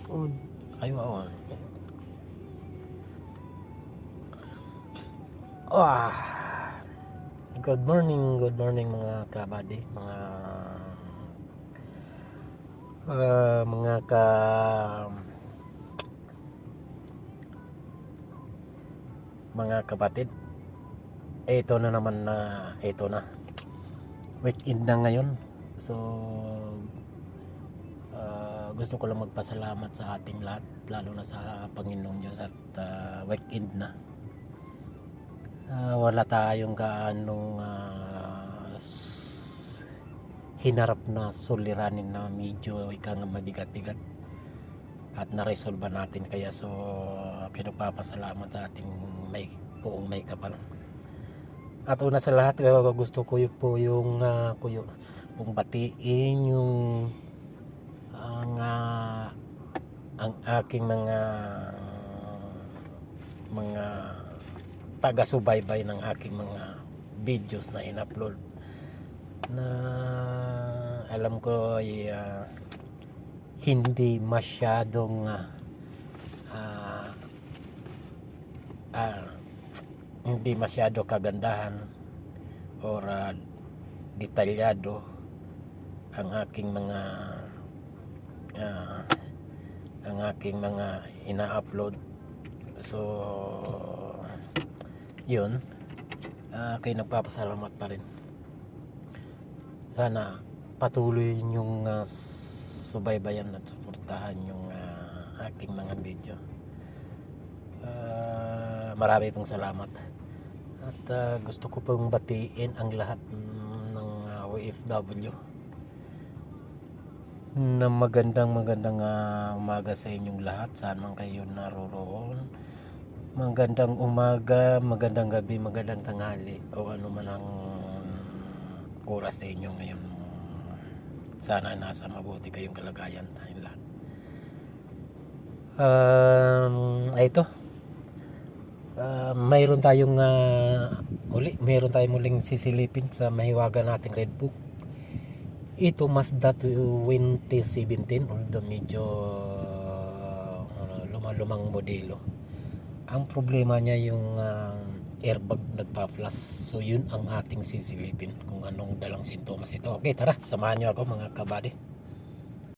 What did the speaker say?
On. Ay, oo. Ah, good morning mga kabady, mga mga kapatid. Ito na weekend na ngayon. So gusto ko lang magpasalamat sa ating lahat, lalo na sa Panginoong Diyos at weekend na. Wala tayong gaanong hinarap na suliranin na medyo mabigat-bigat at na-resolve natin, kaya so pinagpapasalamat sa ating may kapal. At una sa lahat, gusto ko yung batiin yung ang aking mga taga-subaybay ng aking mga videos na in-upload, na alam ko ay hindi masyadong hindi masyado kagandahan or detalyado ang aking mga ina-upload. So yun, kayo nagpapasalamat pa rin. Sana patuloy yung subaybayan at suportahan yung aking mga video. Marami pong salamat. At gusto ko pong batiin ang lahat ng OFW na magandang umaga sa inyong lahat, saan man kayo naroroon. Magandang umaga, magandang gabi, magandang tanghali, o ano man ang oras sa inyo ngayon. Sana nasa mabuti kayong kalagayan tayong lahat. Ito, mayroon tayong muling sisilipin sa mahiwaga nating Red Book. Ito Mazda 2017, although medyo lumang modelo. Ang problema niya yung airbag nagpa-flash. So yun ang ating sisilipin, kung anong dalang sintomas ito. Okay, tara, samahan nyo ako mga kabady.